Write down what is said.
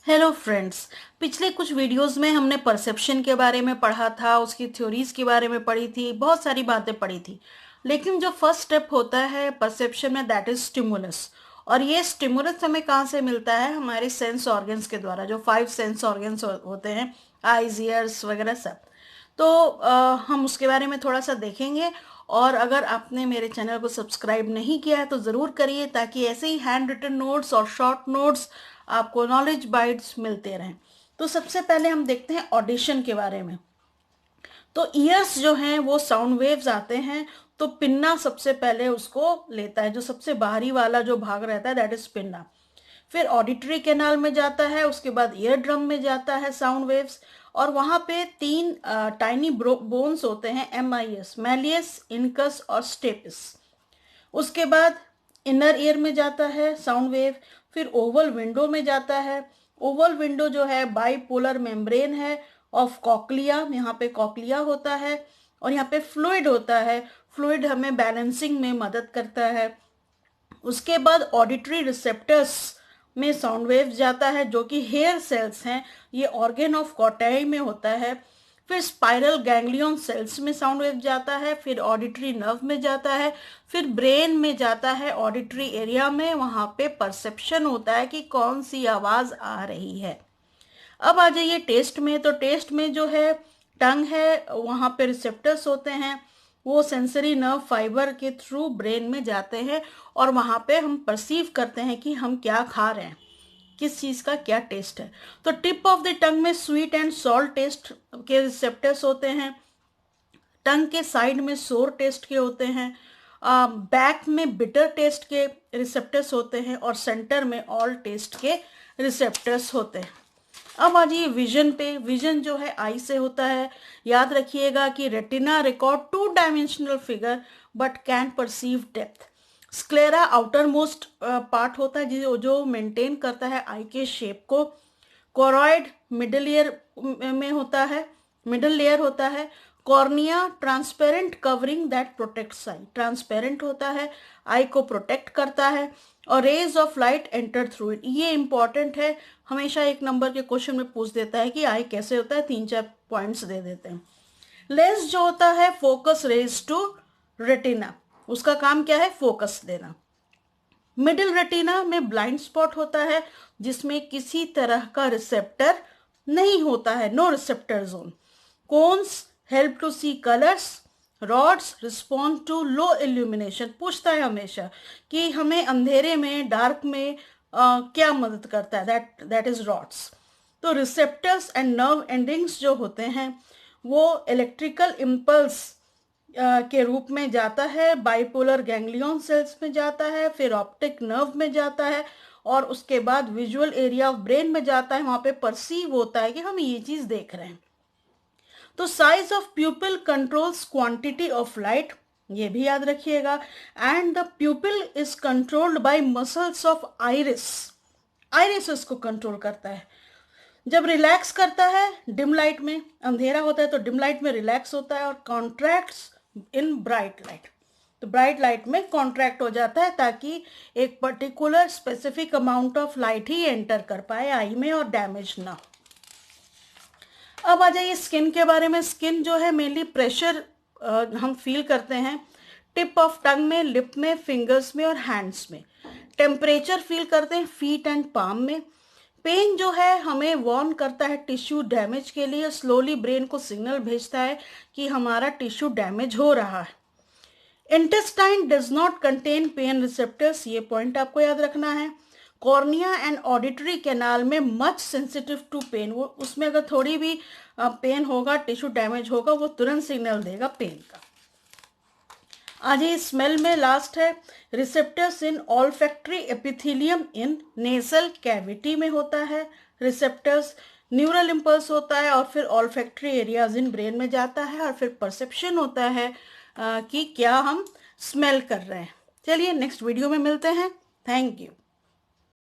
Hello friends. पिछले कुछ videos में हमने परसेप्शन के बारे में पढ़ा था, उसकी थ्योरीज के बारे में पढ़ी थी, बहुत सारी बातें पढ़ी थी। लेकिन जो फर्स्ट स्टेप होता है परसेप्शन में, दैट इज स्टिमुलस। और ये स्टिमुलस हमें कहाँ से मिलता है? हमारे सेंस ऑर्गन्स के द्वारा, जो 5 सेंस ऑर्गन्स होते हैं, आईज, ईयर्स वगैरह सब। तो हम उसके बारे में थोड़ा सा देखेंगे। और अगर आपने मेरे चैनल को सब्सक्राइब नहीं किया है तो ज़रूर करिए, ताकि ऐसे ही हैंड रिटन नोट्स और शॉर्ट नोट्स आपको नॉलेज बाइट्स मिलते रहें। तो सबसे पहले हम देखते हैं ऑडिशन के बारे में। तो ईयर्स जो हैं वो साउंड वेव्स आते हैं, तो पिन्ना सबसे पहले उसको लेता है, जो सबसे बाहरी वाला जो भाग रहता है दैट इज पिन्ना। फिर ऑडिटरी कैनाल में जाता है, उसके बाद ईयर ड्रम में जाता है साउंड वेव्स। और वहां पे 3 टाइनी बोन्स होते हैं, MIS, मैलियस, इनकस और स्टेपिस। उसके बाद इनर ईयर में जाता है साउंड वेव। फिर ओवल विंडो में जाता है। ओवल विंडो जो है बाइपोलर मेम्ब्रेन है ऑफ कॉकलिया, यहाँ पे कॉकलिया होता है और यहाँ पे फ्लूइड होता है। फ्लूइड हमें बैलेंसिंग में मदद करता है। उसके बाद ऑडिटरी रिसेप्टर्स में साउंड वेव जाता है, जो कि हेयर सेल्स हैं, ये ऑर्गेन ऑफ कॉटाई में होता है। फिर स्पाइरल गैंग्लियन सेल्स में साउंड वेव जाता है। फिर ऑडिटरी नर्व में जाता है। फिर ब्रेन में जाता है, ऑडिटरी एरिया में, वहां पे परसेप्शन होता है कि कौन सी आवाज आ रही है। अब आ जाइए टेस्ट में। तो टेस्ट में जो है टंग है, वहां पे रिसेप्टर्स होते हैं, वो सेंसरी नर्व फाइबर के थ्रू ब्रेन में जाते हैं और वहां पे हम परसीव करते हैं कि हम क्या खा रहे हैं, किस चीज का क्या टेस्ट है। तो टिप ऑफ द टंग में स्वीट एंड सॉल्ट टेस्ट के रिसेप्टर्स होते हैं। टंग के साइड में सोर टेस्ट के होते हैं। बैक में बिटर टेस्ट के रिसेप्टर्स होते हैं और सेंटर में ऑल टेस्ट के रिसेप्टर्स होते हैं। अब आ जाइए विजन पे। विजन जो है आई से होता है। याद रखिएगा कि retina record 2 dimensional figure but can perceive depth. Sclera outer most part होता है जो मेंटेन करता है आई के शेप को। कोरॉइड मिडिल ईयर में होता है, मिडिल लेयर होता है। Cornea transparent covering that protects eye, transparent होता है, आई को प्रोटेक्ट करता है। और rays of light enter through it, ये इंपॉर्टेंट है, हमेशा 1 नंबर के क्वेश्चन में पूछ देता है कि आई कैसे होता है, 3-4 पॉइंट्स दे देते हैं। लेंस जो होता है फोकस रेज टू रेटिना, उसका काम क्या है? फोकस देना। मिडिल रेटिना में ब्लाइंड स्पॉट होता है, जिसमें किसी तरह का रिसेप्टर नहीं होता है, no receptor zone. Cones help to see colours. Rods respond to low illumination, पूछता है हमेशा कि हमें अंधेरे में, डार्क में क्या मदद करता है, दैट इज रॉड्स। तो रिसेप्टर्स एंड नर्व एंडिंग्स जो होते हैं वो इलेक्ट्रिकल इम्पल्स के रूप में जाता है, बाइपोलर गैंग्लियन सेल्स में जाता है, फिर ऑप्टिक नर्व में जाता है और उसके बाद विजुअल एरिया ऑफ ब्रेन में जाता है। वहां पे परसीव होता है कि हम ये चीज देख रहे हैं। तो size of प्यूपिल controls quantity of light, ये भी याद रखिएगा। And the प्यूपिल is controlled by muscles of iris, iris इसको कंट्रोल करता है। जब रिलैक्स करता है डिम लाइट में, अंधेरा होता है तो डिम लाइट में रिलैक्स होता है, और कॉन्ट्रैक्ट्स इन ब्राइट लाइट, तो ब्राइट लाइट में कॉन्ट्रैक्ट हो जाता है ताकि एक particular specific amount of light he enter कर पाए आई में और डैमेज ना हो। अब आ जाइए स्किन के बारे में। स्किन जो है मेनली प्रेशर हम फील करते हैं टिप ऑफ टंग में, लिप में, फिंगर्स में और हैंड्स में। टेम्परेचर फील करते हैं फीट एंड पाम में। पेन जो है हमें वार्न करता है टिश्यू डैमेज के लिए, स्लोली ब्रेन को सिग्नल भेजता है कि हमारा टिश्यू डैमेज हो रहा है। Intestine does not contain pen receptors, ये पॉइंट आपको याद रखना है। कॉर्निया एंड ऑडिटरी कैनाल में मच सेंसिटिव टू पेन, वो उसमें अगर थोड़ी भी पेन होगा, टिश्यू डैमेज होगा, वो तुरंत सिग्नल देगा पेन का। आज ये स्मेल में लास्ट है, रिसेप्टर्स इन ऑल्फैक्टरी एपिथेलियम इन नेसल कैविटी में होता है रिसेप्टर्स। न्यूरल इम्पल्स होता है और फिर ऑल्फैक्टरी एरियाज इन ब्रेन में जाता है और फिर परसेप्शन होता है कि क्या हम स्मेल कर रहे हैं। चलिए नेक्स्ट वीडियो में मिलते हैं। Thank you.